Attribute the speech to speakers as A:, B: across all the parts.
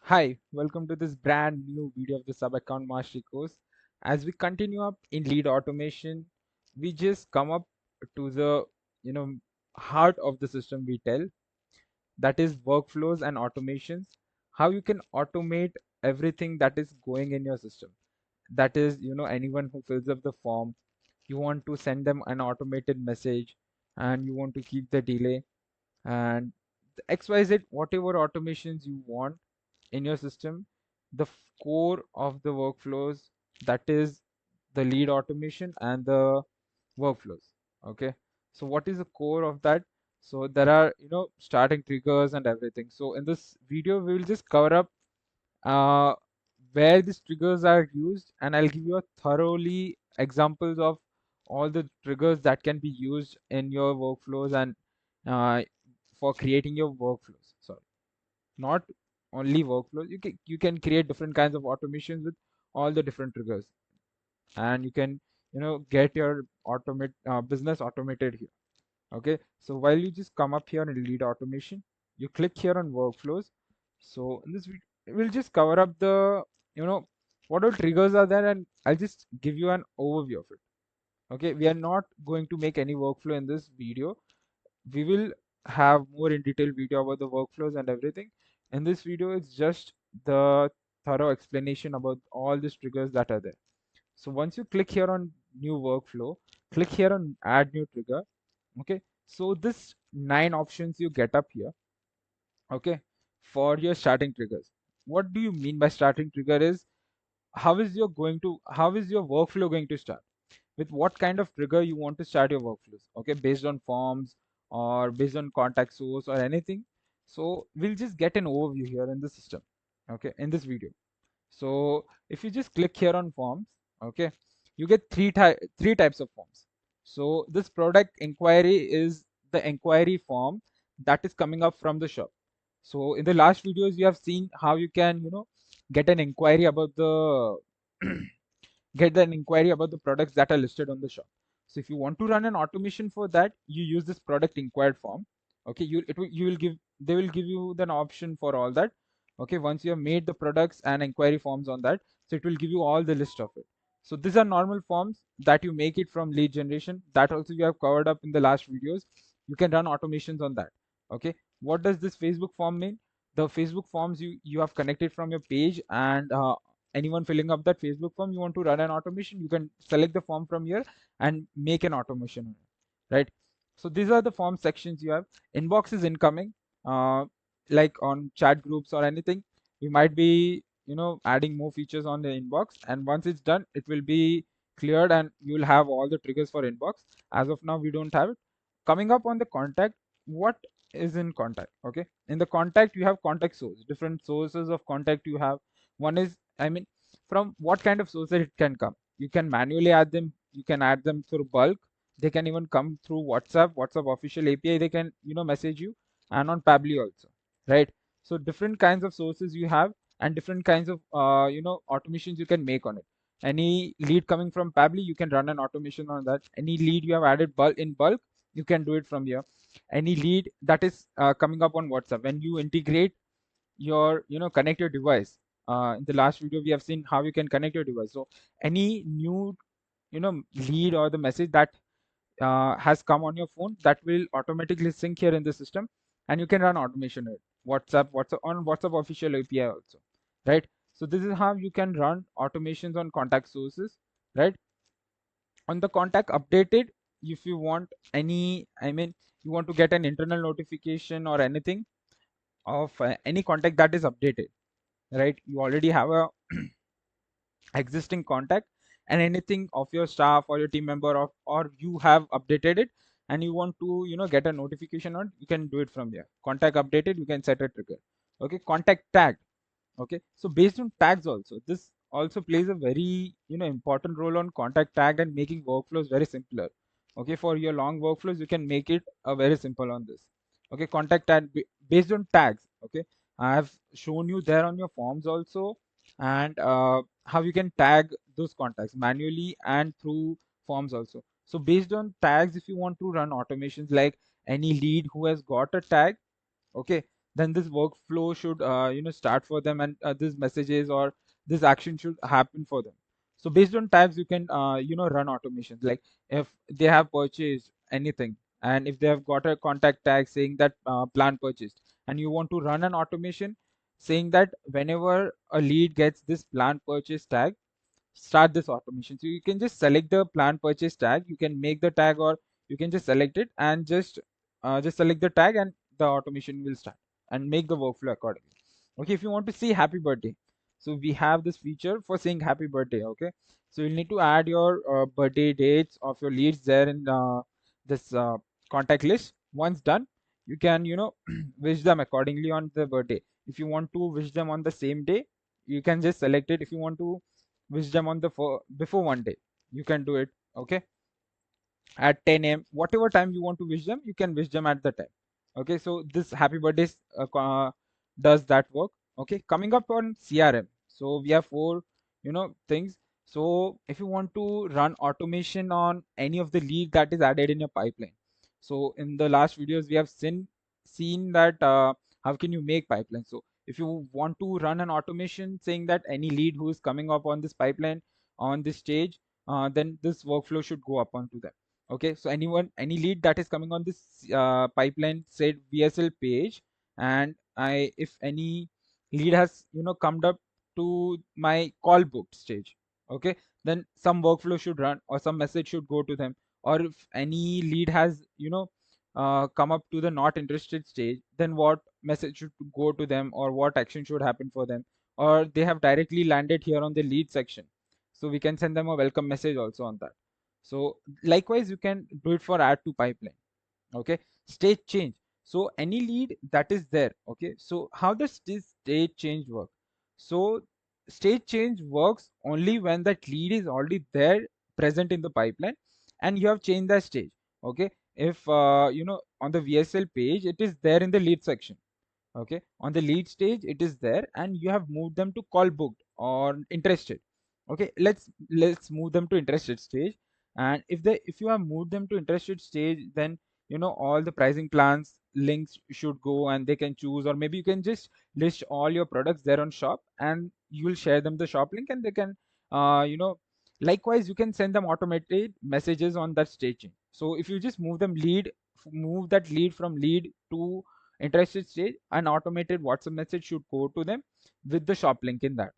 A: Hi, welcome to this brand new video of the Subaccount Mastery course. As we continue up in lead automation, we just come up to the you know heart of the system we tell, that is workflows and automations. How you can automate everything that is going in your system. That is, anyone who fills up the form, you want to send them an automated message and you want to keep the delay and the XYZ, whatever automations you want in your system, the core of the workflows, that is the lead automation and the workflows. Okay, so what is the core of that? So there are starting triggers and everything. So in this video we will just cover up uh, where these triggers are used, and I'll give you a thoroughly examples of all the triggers that can be used in your workflows and uh, for creating your workflows. Sorry, not only workflows. You can create different kinds of automations with all the different triggers, and you can get your automate business automated here. Okay, so while you just come up here and lead automation, you click here on workflows. So in this video we'll just cover up the you know what all triggers are there, and I'll just give you an overview of it. Okay, we are not going to make any workflow in this video. We will have more in detail video about the workflows and everything. In this video it's just the thorough explanation about all these triggers that are there. So once you click here on new workflow, click here on add new trigger. Okay, so this 9 options you get up here. Okay, for your starting triggers. What do you mean by starting trigger is how is your workflow going to start, with what kind of trigger you want to start your workflows. Okay, based on forms or based on contact source or anything. So we'll just get an overview here in the system, okay, in this video. So if you just click here on forms, okay, you get three types of forms. So this product inquiry is the inquiry form that is coming up from the shop. So in the last videos you have seen how you can get an inquiry about the get an inquiry about the products that are listed on the shop. So if you want to run an automation for that, you use this product inquired form. Okay, you will give they will give you an option for all that. Okay, once you have made the products and inquiry forms on that, so it will give you all the list of it. So these are normal forms that you make it from lead generation, that also you have covered up in the last videos. You can run automations on that. Okay, what does this Facebook form mean? The Facebook forms you have connected from your page, and anyone filling up that Facebook form, you want to run an automation, you can select the form from here and make an automation on it, right? So these are the form sections you have. Inbox is incoming, uh, like on chat groups or anything. We might be adding more features on the inbox, and once it's done it will be cleared and you'll have all the triggers for inbox. As of now we don't have it. Coming up on the contact, what is in contact? Okay, in the contact you have contact source, different sources of contact you have. One is, I mean, from what kind of sources it can come. You can manually add them, you can add them through bulk, they can even come through WhatsApp official API, they can message you, and on Pably also, right? So different kinds of sources you have, and different kinds of automations you can make on it. Any lead coming from Pably, you can run an automation on that. Any lead you have added bulk, you can do it from here. Any lead that is coming up on WhatsApp, when you integrate your connect your device. In the last video we have seen how you can connect your device. So any new lead or the message that has come on your phone, that will automatically sync here in the system, and you can run automation with WhatsApp on WhatsApp official API also, right? So this is how you can run automations on contact sources, right? On the contact updated, if you want any, I mean, you want to get an internal notification or anything of any contact that is updated, right? You already have a existing contact, and anything of your staff or your team member, or you have updated it and you want to get a notification on, you can do it from here. Contact updated, you can set a trigger. Okay, contact tag. Okay, so based on tags also, this also plays a very important role on contact tag and making workflows very simpler. Okay, for your long workflows you can make it very simple on this. Okay, contact tag based on tags. Okay, I have shown you there on your forms also, and how you can tag those contacts manually and through forms also. So based on tags, if you want to run automations like any lead who has got a tag, okay, then this workflow should start for them, and this messages or this action should happen for them. So based on tabs you can run automations, like if they have purchased anything and if they have got a contact tag saying that plan purchased, and you want to run an automation saying that whenever a lead gets this plan purchase tag, start this automation. So you can just select the plan purchase tag, you can make the tag, or you can just select it and just select the tag, and the automation will start and make the workflow accordingly. Okay, if you want to say happy birthday, so we have this feature for saying happy birthday. Okay, so you'll need to add your birthday dates of your leads there in this contact list. Once done, you can wish them accordingly on the birthday. If you want to wish them on the same day, you can just select it. If you want to wish them on the before one day, you can do it. Okay, at 10 a.m. whatever time you want to wish them, you can wish them at the time. Okay, so this happy birthday does that work. Okay, coming up on CRM, so we have four things. So if you want to run automation on any of the lead that is added in your pipeline, so in the last videos we have seen that how can you make pipeline. So if you want to run an automation saying that any lead who is coming up on this pipeline on this stage, then this workflow should go up onto them. Okay, so any lead that is coming on this pipeline said VSL page, and if any lead has come up to my call booked stage, okay, then some workflow should run or some message should go to them. Or if any lead has come up to the not interested stage, then what message should go to them, or what action should happen for them. Or they have directly landed here on the lead section, so we can send them a welcome message also on that. So likewise you can do it for add to pipeline. Okay, state change. So any lead that is there, okay, so how does this state change work? So state change works only when that lead is already there, present in the pipeline, and you have changed that stage. Okay, if on the VSL page it is there in the lead section, okay, on the lead stage it is there, and you have moved them to call booked or interested. Okay, let's move them to interested stage. And if you have moved them to interested stage, then all the pricing plans links should go and they can choose, or maybe you can just list all your products there on shop and you will share them the shop link, and they can likewise you can send them automated messages on that staging. So if you just move that lead from lead to interested stage, an automated WhatsApp message should go to them with the shop link in that.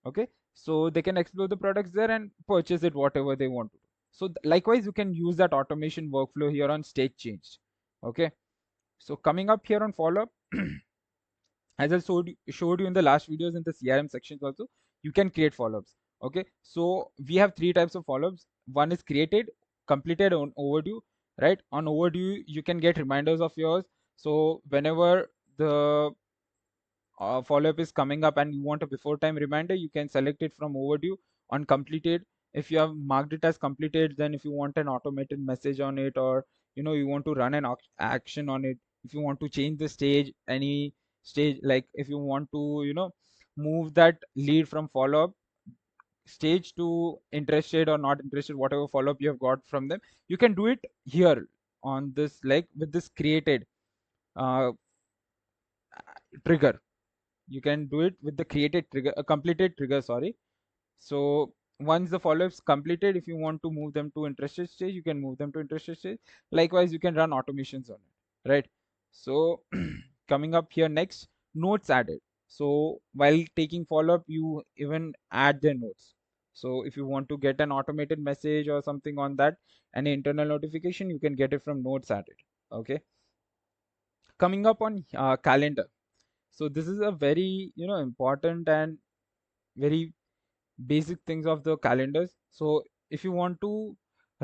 A: Okay, so they can explore the products there and purchase it whatever they want to. So likewise you can use that automation workflow here on state change. Okay, so coming up here on follow up, as I showed you in the last videos in the CRM sections also, you can create follow-ups. Okay, so we have three types of follow-ups. One is created, completed, on overdue. Right, on overdue you can get reminders of yours. So whenever the follow-up is coming up and you want a before time reminder, you can select it from overdue. On completed, if you have marked it as completed, then if you want an automated message on it, or you want to run an action on it, if you want to change the stage, any stage, like if you want to move that lead from follow-up stage to interested or not interested, whatever follow-up you have got from them, you can do it here on this, like with this created uh, trigger. You can do it with the created trigger, a completed trigger, sorry. So once the follow-ups completed, if you want to move them to interested stage, you can move them to interested stage. Likewise you can run automations on it, right? So coming up here next, notes added. So while taking follow-up, you even add their notes. So if you want to get an automated message or something on that, any internal notification, you can get it from notes added. Okay, coming up on calendar. So this is a very important and very basic things of the calendars. So if you want to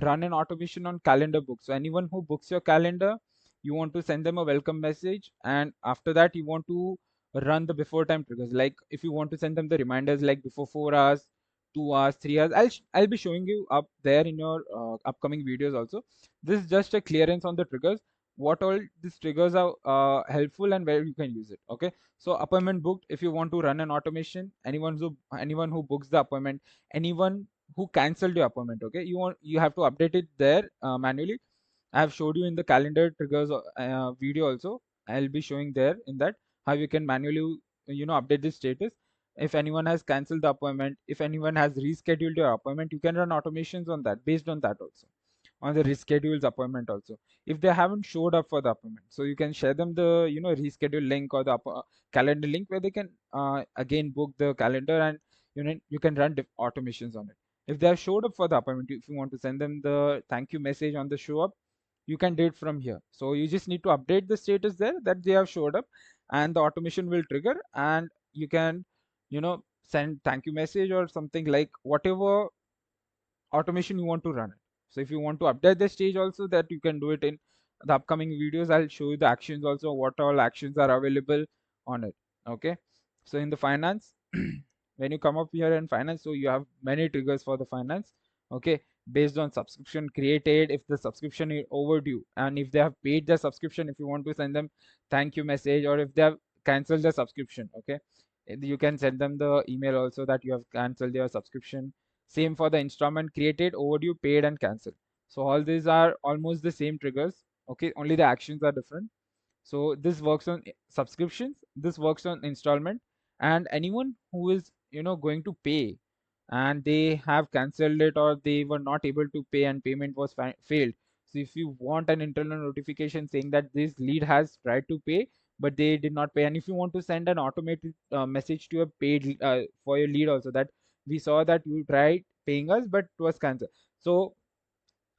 A: run an automation on calendar books, so anyone who books your calendar, you want to send them a welcome message, and after that you want to run the before time triggers. Like if you want to send them the reminders like before 4 hours, 2 hours, 3 hours, I'll be showing you up there in your upcoming videos also. This is just a clearance on the triggers, what all these triggers are helpful and where you can use it. Okay, so appointment booked, if you want to run an automation, anyone who books the appointment, anyone who canceled your appointment, okay, you have to update it there manually. I have showed you in the calendar triggers video also. I'll be showing there in that. how you can manually update the status. If anyone has canceled the appointment, if anyone has rescheduled your appointment, you can run automations on that, based on that also, on the reschedules appointment also. If they haven't showed up for the appointment, so you can share them the reschedule link or the calendar link, where they can again book the calendar, and you can run automations on it. If they have showed up for the appointment, if you want to send them the thank you message on the show up, you can do it from here. So you just need to update the status there that they have showed up, and the automation will trigger, and you can send thank you message or something, like whatever automation you want to run it. So if you want to update the stage also, that you can do it in the upcoming videos. I'll show you the actions also, what all actions are available on it. Okay, so in the finance, when you come up here in finance, so you have many triggers for the finance. Okay, based on subscription created, if the subscription is overdue, and if they have paid the subscription, if you want to send them thank you message, or if they have canceled the subscription. Okay, you can send them the email also that you have canceled your subscription. Same for the installment created, overdue, paid, and cancelled. So all these are almost the same triggers. Okay, only the actions are different. So this works on subscriptions, this works on installment, and anyone who is going to pay, and they have cancelled it, or they were not able to pay and payment was failed. So if you want an internal notification saying that this lead has tried to pay but they did not pay, and if you want to send an automated message to a paid for your lead also, that we saw that you tried paying us but it was cancelled. So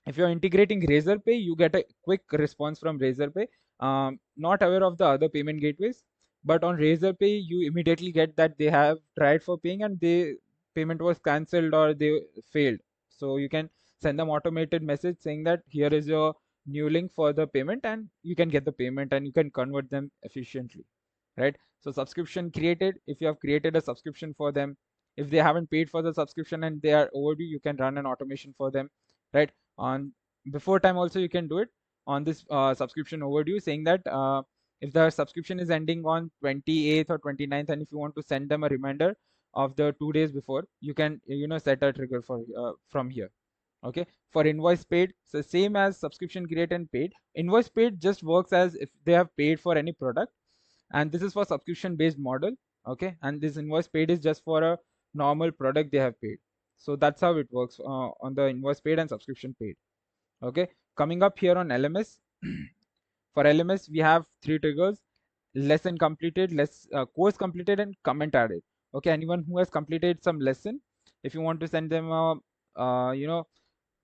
A: if you're integrating Razorpay, you get a quick response from Razorpay. Not aware of the other payment gateways, but on Razorpay, you immediately get that they have tried for paying and the payment was cancelled or they failed. So you can send them automated message saying that here is your new link for the payment, and you can get the payment and you can convert them efficiently, right? So subscription created, if you have created a subscription for them, if they haven't paid for the subscription and they are overdue, you can run an automation for them, right? On before time also you can do it on this subscription overdue, saying that if the subscription is ending on 28th or 29th, and if you want to send them a reminder of the 2 days before, you can set a trigger for from here. Okay, for invoice paid, so same as subscription create and paid. Invoice paid just works as if they have paid for any product, and this is for subscription based model. Okay, and this invoice paid is just for a normal product they have paid. So that's how it works on the invoice paid and subscription paid. Okay, coming up here on LMS. For LMS we have three triggers: lesson completed, course completed, and comment added. Okay, anyone who has completed some lesson, if you want to send them a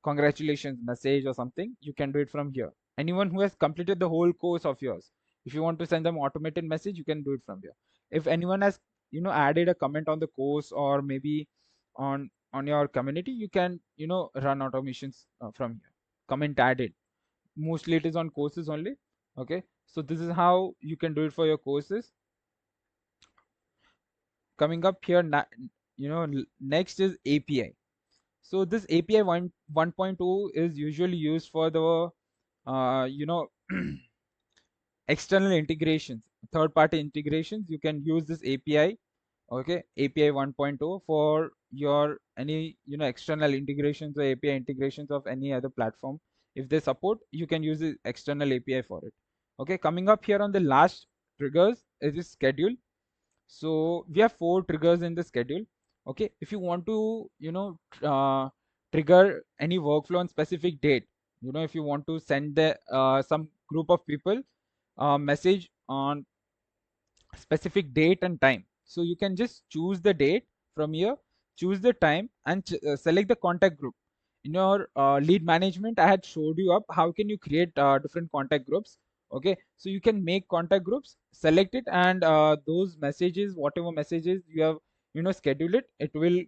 A: congratulations message or something, you can do it from here. Anyone who has completed the whole course of yours, if you want to send them automated message, you can do it from here. If anyone has added a comment on the course, or maybe on your community, you can run automations from here. Comment added, mostly it is on courses only. Okay, so this is how you can do it for your courses. Coming up here, next is API. So this API 1.0 is usually used for the external integrations, third party integrations. You can use this API. Okay, API 1.0 for your any external integrations or API integrations of any other platform. If they support, you can use the external API for it. Okay, coming up here on the last triggers is the schedule. So we have 4 triggers in the schedule. Okay, if you want to trigger any workflow on specific date, if you want to send the some group of people message on specific date and time, so you can just choose the date from here, choose the time, and select the contact group. In your lead management, I had showed you up how can you create different contact groups. Okay, so you can make contact groups, select it, and those messages, whatever messages you have schedule it, it will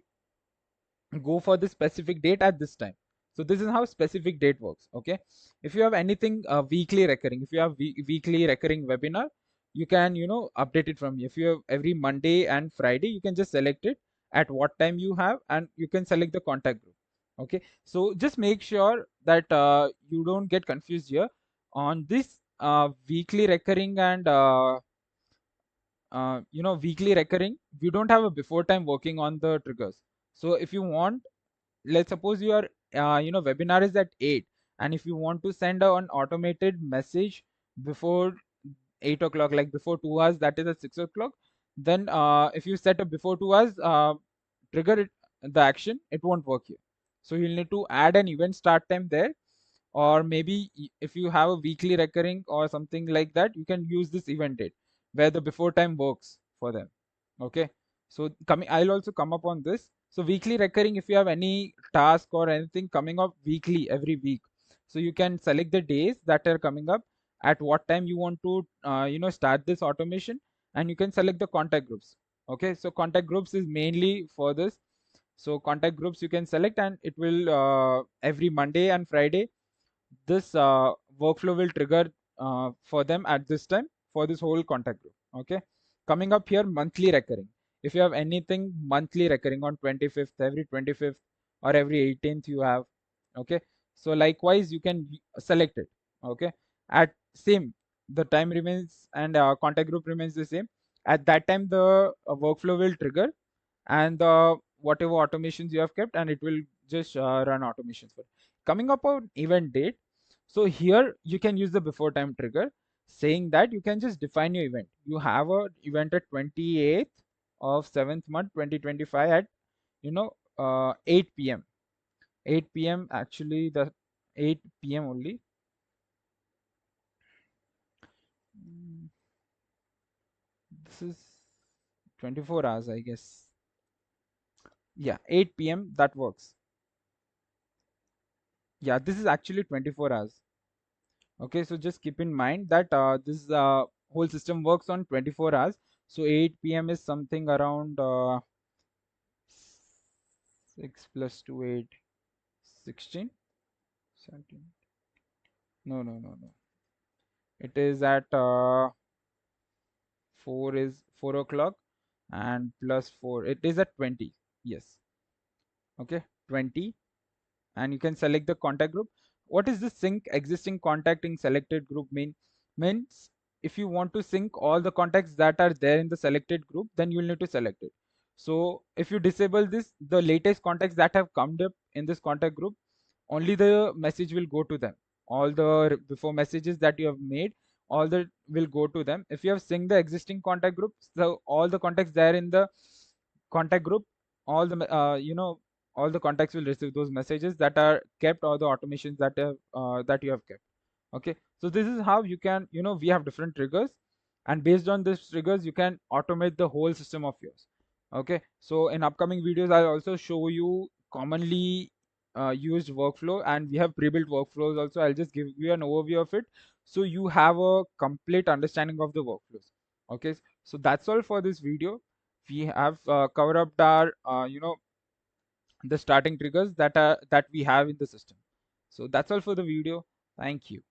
A: go for the specific date at this time. So this is how specific date works. Okay, if you have anything weekly recurring, if you have weekly recurring webinar, you can update it from here. If you have every Monday and Friday, you can just select it at what time you have, and you can select the contact group. Okay, so just make sure that you don't get confused here on this weekly recurring and weekly recurring. We don't have a before time working on the triggers. So if you want, let's suppose your webinar is at 8, and if you want to send an automated message before 8 o'clock, like before 2 hours, that is at 6 o'clock, then if you set up before 2 hours, trigger it, the action, it won't work here. So you'll need to add an event start time there, or maybe if you have a weekly recurring or something like that, you can use this event date where the before time works for them. Okay, so coming, I'll also come up on this. So weekly recurring, if you have any task or anything coming up weekly every week, so you can select the days that are coming up, at what time you want to start this automation, and you can select the contact groups. Okay, so contact groups is mainly for this. So contact groups you can select, and it will every Monday and Friday, this workflow will trigger for them at this time for this whole contact group. Okay, coming up here, monthly recurring. If you have anything monthly recurring on 25th, every 25th or every 18th you have. Okay, so likewise you can select it. Okay, at same, the time remains, and contact group remains the same. At that time the workflow will trigger, and whatever automations you have kept, and it will just run automations for it. Coming up on event date, so here you can use the before time trigger, saying that you can just define your event. You have a event at 28th of 7th month 2025 at 8 p.m. 8 p.m. actually, the 8 p.m. only. Mm, this is 24 hours, I guess. Yeah, 8 p.m. that works. Yeah, this is actually 24 hours. Okay, so just keep in mind that this whole system works on 24 hours. So 8 p.m. is something around 6 plus 2, 8, 16, 17. No, no, no, no. It is at 4 is 4 o'clock, and plus 4. It is at 20. Yes. Okay, 20. And you can select the contact group. What is the sync existing contact in selected group mean? Means if you want to sync all the contacts that are there in the selected group, then you will need to select it. So if you disable this, the latest contacts that have come up in this contact group, only the message will go to them. All the before messages that you have made, all that will go to them. If you have synced the existing contact groups, so all the contacts there in the contact group, all the all the contacts will receive those messages that are kept, or the automations that you have kept. Okay, so this is how you can, we have different triggers, and based on these triggers you can automate the whole system of yours. Okay, so in upcoming videos I'll also show you commonly used workflow, and we have pre-built workflows also. I'll just give you an overview of it, so you have a complete understanding of the workflows. Okay, so that's all for this video. We have covered up our the starting triggers that we have in the system. So that's all for the video. Thank you.